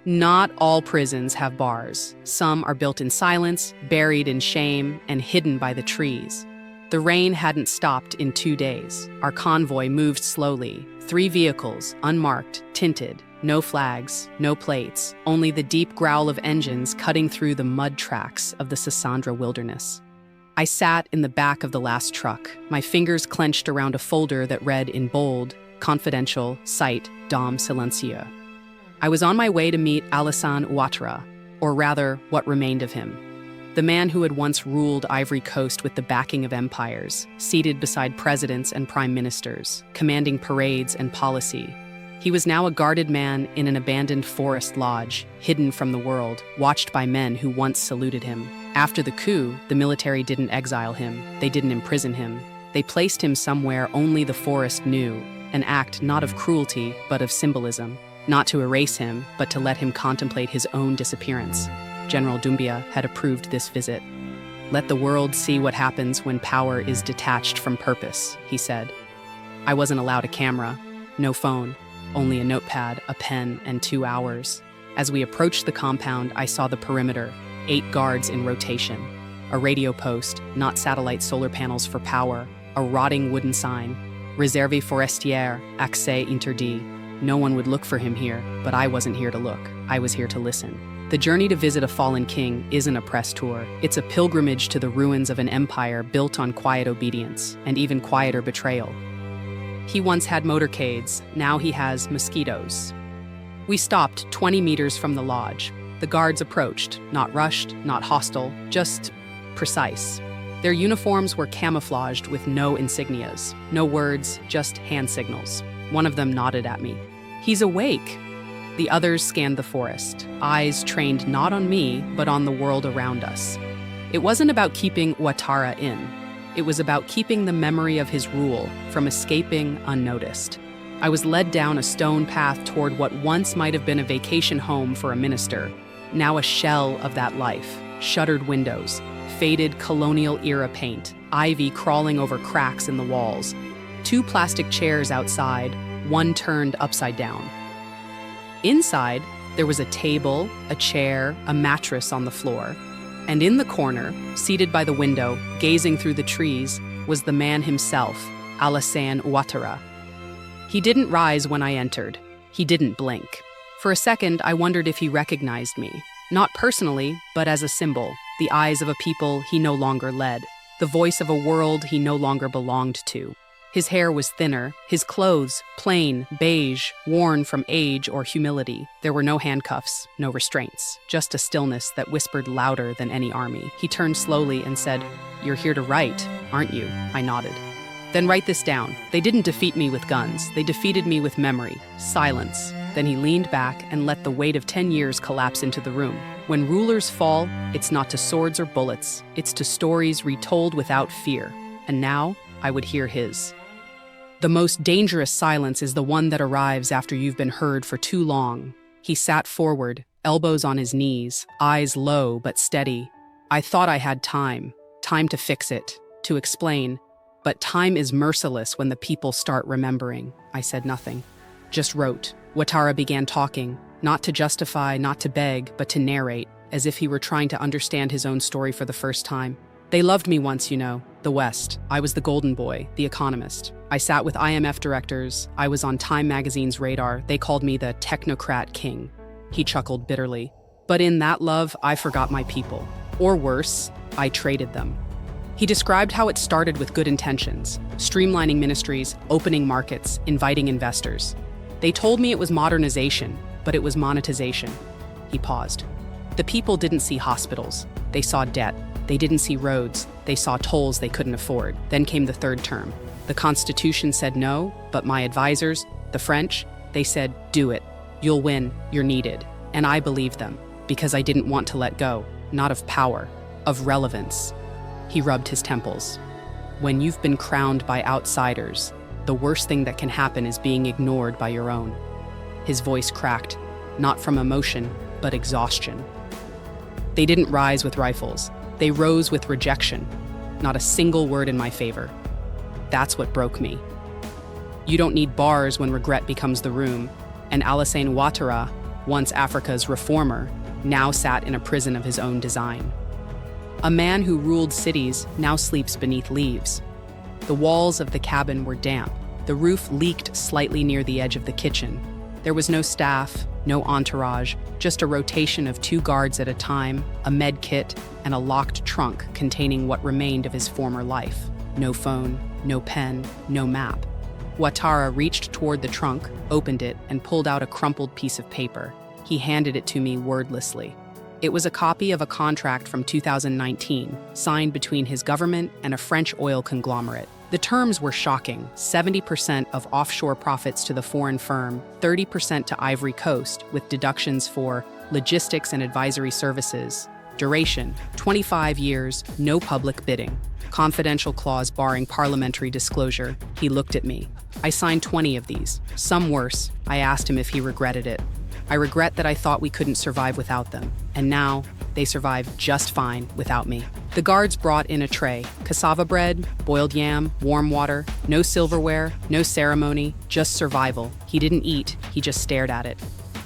Not all prisons have bars. Some are built in silence, buried in shame, and hidden by the trees. The rain hadn't stopped in 2 days. Our convoy moved slowly. 3 vehicles, unmarked, tinted, no flags, no plates, only the deep growl of engines cutting through the mud tracks of the Sassandra wilderness. I sat in the back of the last truck, my fingers clenched around a folder that read in bold, "Confidential, site, Dom Silencieux." I was on my way to meet Alassane Ouattara, or rather, what remained of him. The man who had once ruled Ivory Coast with the backing of empires, seated beside presidents and prime ministers, commanding parades and policy. He was now a guarded man in an abandoned forest lodge, hidden from the world, watched by men who once saluted him. After the coup, the military didn't exile him, they didn't imprison him. They placed him somewhere only the forest knew, an act not of cruelty, but of symbolism. Not to erase him, but to let him contemplate his own disappearance. General Doumbia had approved this visit. "Let the world see what happens when power is detached from purpose," he said. I wasn't allowed a camera, no phone, only a notepad, a pen, and 2 hours. As we approached the compound, I saw the perimeter, 8 guards in rotation. A radio post, not satellite solar panels for power, a rotting wooden sign, "Réservé forestière, accès interdit." No one would look for him here, but I wasn't here to look. I was here to listen. The journey to visit a fallen king isn't a press tour. It's a pilgrimage to the ruins of an empire built on quiet obedience, and even quieter betrayal. He once had motorcades, now he has mosquitoes. We stopped 20 meters from the lodge. The guards approached, not rushed, not hostile, just precise. Their uniforms were camouflaged with no insignias, no words, just hand signals. One of them nodded at me. "He's awake." The others scanned the forest, eyes trained not on me, but on the world around us. It wasn't about keeping Ouattara in. It was about keeping the memory of his rule from escaping unnoticed. I was led down a stone path toward what once might have been a vacation home for a minister, now a shell of that life. Shuttered windows, faded colonial-era paint, ivy crawling over cracks in the walls. 2 plastic chairs outside, one turned upside down. Inside, there was a table, a chair, a mattress on the floor. And in the corner, seated by the window, gazing through the trees, was the man himself, Alassane Ouattara. He didn't rise when I entered. He didn't blink. For a second, I wondered if he recognized me. Not personally, but as a symbol, the eyes of a people he no longer led, the voice of a world he no longer belonged to. His hair was thinner, his clothes plain, beige, worn from age or humility. There were no handcuffs, no restraints, just a stillness that whispered louder than any army. He turned slowly and said, "You're here to write, aren't you?" I nodded. "Then write this down. They didn't defeat me with guns. They defeated me with memory, silence." Then he leaned back and let the weight of 10 years collapse into the room. When rulers fall, it's not to swords or bullets. It's to stories retold without fear. And now, I would hear his. "The most dangerous silence is the one that arrives after you've been heard for too long." He sat forward, elbows on his knees, eyes low but steady. I thought I had time to fix it, to explain. But time is merciless when the people start remembering. I said nothing, just wrote. Ouattara began talking, not to justify, not to beg, but to narrate, as if he were trying to understand his own story for the first time. "They loved me once, the West. I was the golden boy, the economist. I sat with IMF directors. I was on Time magazine's radar. They called me the technocrat king." He chuckled bitterly. "But in that love, I forgot my people. Or worse, I traded them." He described how it started with good intentions, streamlining ministries, opening markets, inviting investors. "They told me it was modernization, but it was monetization." He paused. "The people didn't see hospitals. They saw debt. They didn't see roads. They saw tolls they couldn't afford." Then came the third term. The Constitution said no, but my advisors, the French, they said, "Do it. You'll win. You're needed." And I believed them, because I didn't want to let go, not of power, of relevance. He rubbed his temples. "When you've been crowned by outsiders, the worst thing that can happen is being ignored by your own." His voice cracked, not from emotion, but exhaustion. "They didn't rise with rifles. They rose with rejection. Not a single word in my favor. That's what broke me. You don't need bars when regret becomes the room, and Alassane Ouattara, once Africa's reformer, now sat in a prison of his own design. A man who ruled cities now sleeps beneath leaves. The walls of the cabin were damp. The roof leaked slightly near the edge of the kitchen. There was no staff, no entourage, just a rotation of 2 guards at a time, a med kit, and a locked trunk containing what remained of his former life. No phone, no pen, no map. Ouattara reached toward the trunk, opened it, and pulled out a crumpled piece of paper. He handed it to me wordlessly. It was a copy of a contract from 2019, signed between his government and a French oil conglomerate. The terms were shocking: 70% of offshore profits to the foreign firm, 30% to Ivory Coast, with deductions for logistics and advisory services. Duration: 25 years, no public bidding. Confidential clause barring parliamentary disclosure. He looked at me. I signed 20 of these, some worse. I asked him if he regretted it. I regret that I thought we couldn't survive without them, and now they survive just fine without me. The guards brought in a tray: cassava bread, boiled yam, warm water, no silverware, no ceremony, just survival. He didn't eat, he just stared at it.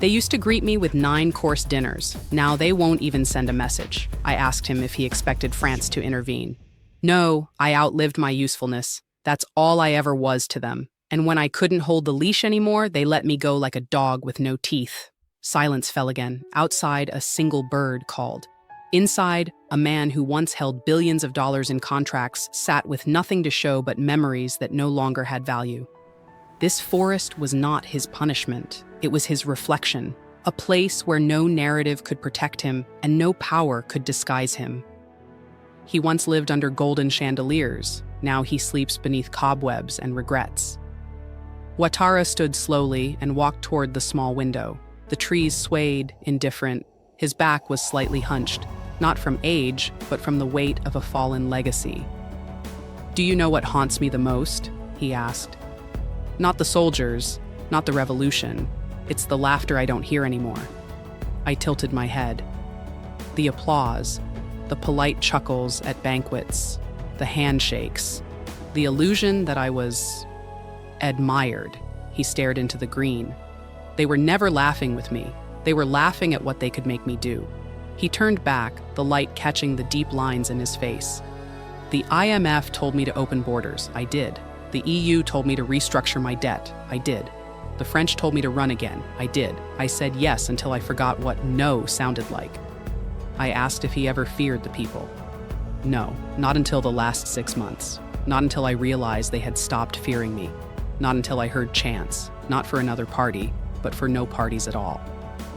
They used to greet me with 9-course dinners. Now they won't even send a message. I asked him if he expected France to intervene. No, I outlived my usefulness. That's all I ever was to them. And when I couldn't hold the leash anymore, they let me go like a dog with no teeth. Silence fell again. Outside, a single bird called. Inside, a man who once held billions of dollars in contracts sat with nothing to show but memories that no longer had value. This forest was not his punishment. It was his reflection, a place where no narrative could protect him and no power could disguise him. He once lived under golden chandeliers. Now he sleeps beneath cobwebs and regrets. Ouattara stood slowly and walked toward the small window. The trees swayed, indifferent. His back was slightly hunched, not from age, but from the weight of a fallen legacy. "Do you know what haunts me the most?" he asked. "Not the soldiers, not the revolution. It's the laughter I don't hear anymore." I tilted my head. The applause, the polite chuckles at banquets, the handshakes, the illusion that I was admired. He stared into the green. They were never laughing with me. They were laughing at what they could make me do. He turned back, the light catching the deep lines in his face. "The IMF told me to open borders. I did. The EU told me to restructure my debt. I did. The French told me to run again. I did. I said yes until I forgot what no sounded like." I asked if he ever feared the people. No, not until the last 6 months. Not until I realized they had stopped fearing me. Not until I heard chants, not for another party, but for no parties at all.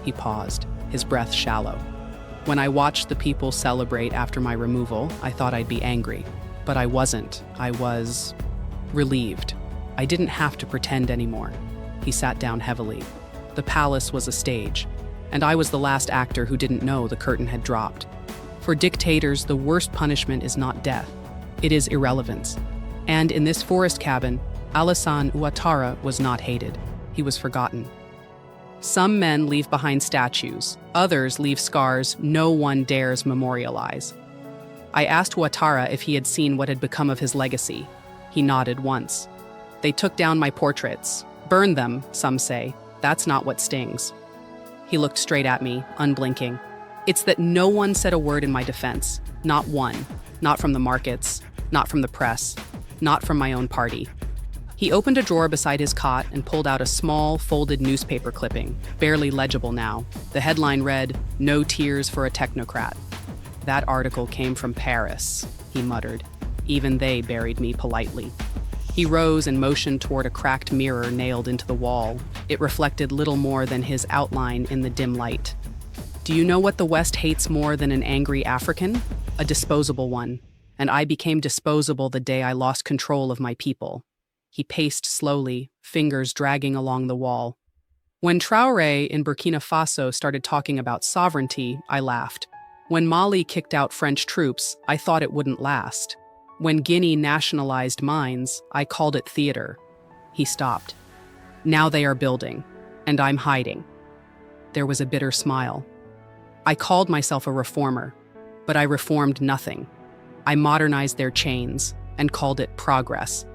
He paused, his breath shallow. When I watched the people celebrate after my removal, I thought I'd be angry. But I wasn't. I was relieved. I didn't have to pretend anymore. He sat down heavily. The palace was a stage, and I was the last actor who didn't know the curtain had dropped. For dictators, the worst punishment is not death. It is irrelevance. And in this forest cabin, Alassane Ouattara was not hated. He was forgotten. Some men leave behind statues. Others leave scars no one dares memorialize. I asked Ouattara if he had seen what had become of his legacy. He nodded once. "They took down my portraits. Burned them, some say. That's not what stings." He looked straight at me, unblinking. "It's that no one said a word in my defense. Not one. Not from the markets. Not from the press. Not from my own party." He opened a drawer beside his cot and pulled out a small, folded newspaper clipping, barely legible now. The headline read, "No Tears for a Technocrat." "That article came from Paris," he muttered. "Even they buried me politely." He rose and motioned toward a cracked mirror nailed into the wall. It reflected little more than his outline in the dim light. "Do you know what the West hates more than an angry African? A disposable one. And I became disposable the day I lost control of my people." He paced slowly, fingers dragging along the wall. "When Traoré in Burkina Faso started talking about sovereignty, I laughed. When Mali kicked out French troops, I thought it wouldn't last. When Guinea nationalized mines, I called it theater." He stopped. "Now they are building, and I'm hiding." There was a bitter smile. "I called myself a reformer, but I reformed nothing. I modernized their chains and called it progress."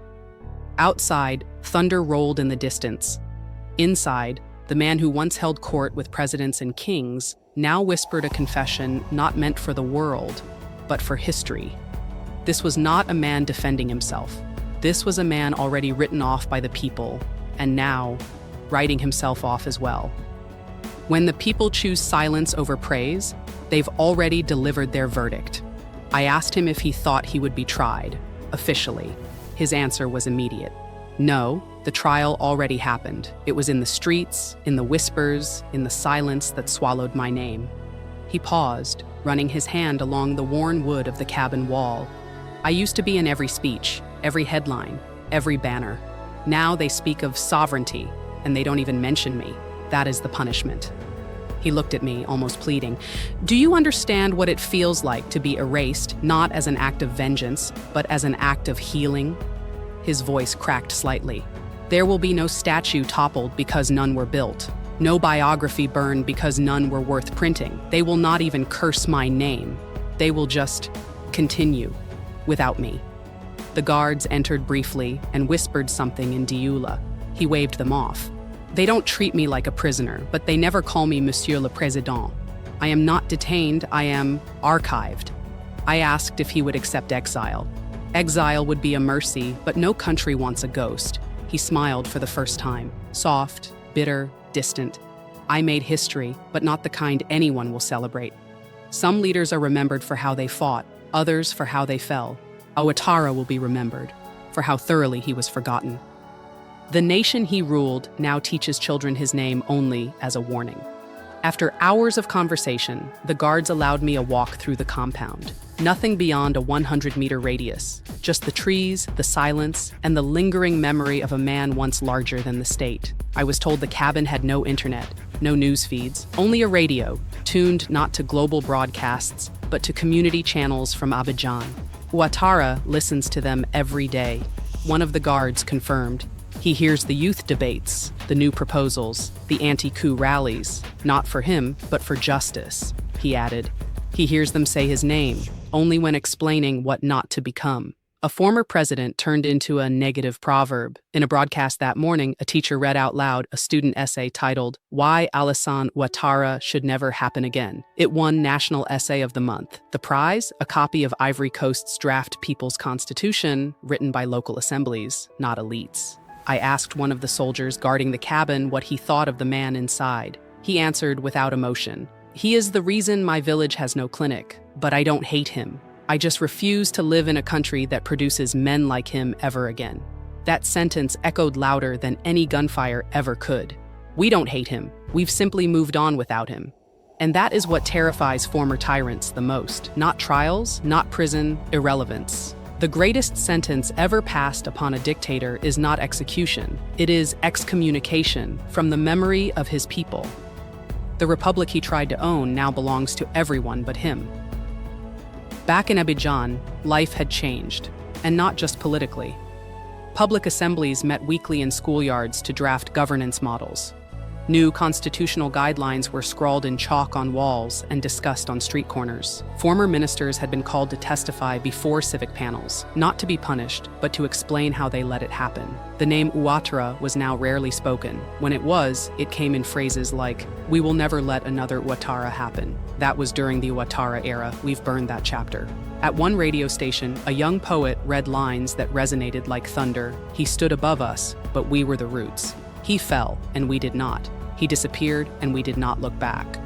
Outside, thunder rolled in the distance. Inside, The man who once held court with presidents and kings now whispered a confession not meant for the world, but for history. This was not a man defending himself. This was a man already written off by the people, and now writing himself off as well. When the people choose silence over praise, they've already delivered their verdict. I asked him if he thought he would be tried, officially. His answer was immediate. No, the trial already happened. It was in the streets, in the whispers, in the silence that swallowed my name. He paused, running his hand along the worn wood of the cabin wall. I used to be in every speech, every headline, every banner. Now they speak of sovereignty, and they don't even mention me. That is the punishment. He looked at me, almost pleading. Do you understand what it feels like to be erased, not as an act of vengeance, but as an act of healing? His voice cracked slightly. There will be no statue toppled because none were built. No biography burned because none were worth printing. They will not even curse my name. They will just continue without me. The guards entered briefly and whispered something in Dioula. He waved them off. They don't treat me like a prisoner, but they never call me Monsieur le Président. I am not detained, I am archived. I asked if he would accept exile. Exile would be a mercy, but no country wants a ghost. He smiled for the first time. Soft, bitter, distant. I made history, but not the kind anyone will celebrate. Some leaders are remembered for how they fought, others for how they fell. Ouattara will be remembered for how thoroughly he was forgotten. The nation he ruled now teaches children his name only as a warning. After hours of conversation, the guards allowed me a walk through the compound. Nothing beyond a 100-meter radius, just the trees, the silence, and the lingering memory of a man once larger than the state. I was told the cabin had no internet, no news feeds, only a radio, tuned not to global broadcasts, but to community channels from Abidjan. Ouattara listens to them every day. One of the guards confirmed. He hears the youth debates, the new proposals, the anti-coup rallies, not for him, but for justice, he added. He hears them say his name, only when explaining what not to become. A former president turned into a negative proverb. In a broadcast that morning, a teacher read out loud a student essay titled, Why Alassane Ouattara Should Never Happen Again. It won National Essay of the Month. The prize, a copy of Ivory Coast's draft People's Constitution, written by local assemblies, not elites. I asked one of the soldiers guarding the cabin what he thought of the man inside. He answered without emotion. He is the reason my village has no clinic, but I don't hate him. I just refuse to live in a country that produces men like him ever again. That sentence echoed louder than any gunfire ever could. We don't hate him. We've simply moved on without him. And that is what terrifies former tyrants the most. Not trials, not prison, irrelevance. The greatest sentence ever passed upon a dictator is not execution. It is excommunication from the memory of his people. The republic he tried to own now belongs to everyone but him. Back in Abidjan, life had changed, and not just politically. Public assemblies met weekly in schoolyards to draft governance models. New constitutional guidelines were scrawled in chalk on walls and discussed on street corners. Former ministers had been called to testify before civic panels, not to be punished, but to explain how they let it happen. The name Ouattara was now rarely spoken. When it was, it came in phrases like, "We will never let another Ouattara happen." That was during the Ouattara era. We've burned that chapter. At one radio station, a young poet read lines that resonated like thunder. He stood above us, but we were the roots. He fell, and we did not. He disappeared, and we did not look back.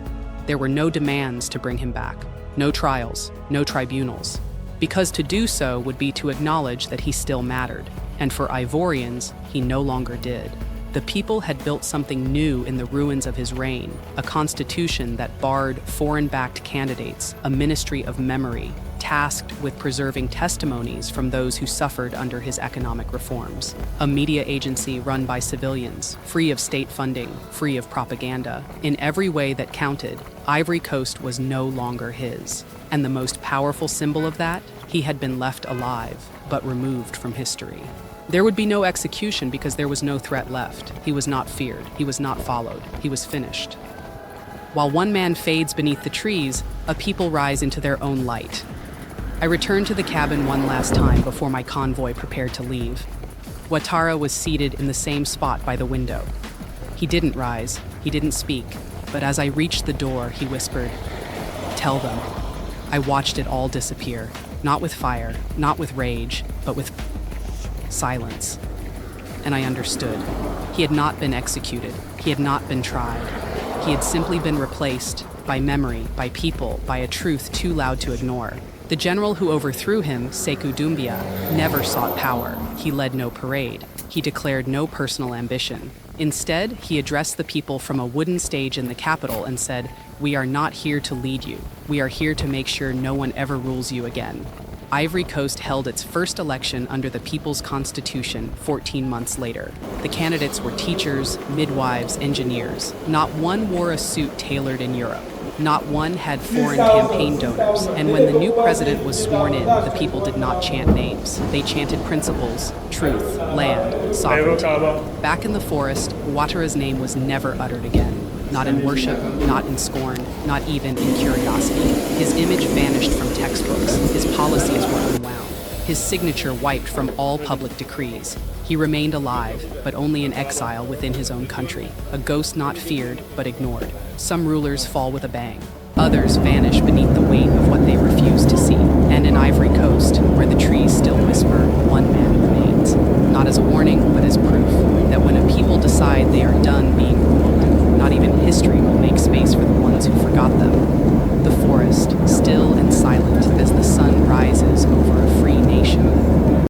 There were no demands to bring him back, no trials, no tribunals, because to do so would be to acknowledge that he still mattered, and for Ivorians, he no longer did. The people had built something new in the ruins of his reign, a constitution that barred foreign-backed candidates, a ministry of memory, tasked with preserving testimonies from those who suffered under his economic reforms, a media agency run by civilians, free of state funding, free of propaganda. In every way that counted, Ivory Coast was no longer his. And the most powerful symbol of that, he had been left alive, but removed from history. There would be no execution because there was no threat left. He was not feared. He was not followed. He was finished. While one man fades beneath the trees, a people rise into their own light. I returned to the cabin one last time before my convoy prepared to leave. Ouattara was seated in the same spot by the window. He didn't rise. He didn't speak, but as I reached the door, he whispered, "Tell them." I watched it all disappear, not with fire, not with rage, but with silence. And I understood. He had not been executed. He had not been tried. He had simply been replaced by memory, by people, by a truth too loud to ignore. The general who overthrew him, Sékou Doumbia, never sought power. He led no parade. He declared no personal ambition. Instead, he addressed the people from a wooden stage in the capital and said, "We are not here to lead you. We are here to make sure no one ever rules you again." Ivory Coast held its first election under the People's Constitution 14 months later. The candidates were teachers, midwives, engineers. Not one wore a suit tailored in Europe. Not one had foreign campaign donors. And when the new president was sworn in, the people did not chant names. They chanted principles, truth, land, sovereignty. Back in the forest, Ouattara's name was never uttered again. Not in worship, not in scorn, not even in curiosity. His image vanished from textbooks. His policies were unwound. His signature wiped from all public decrees. He remained alive, but only in exile within his own country, a ghost not feared, but ignored. Some rulers fall with a bang. Others vanish beneath the weight of what they refused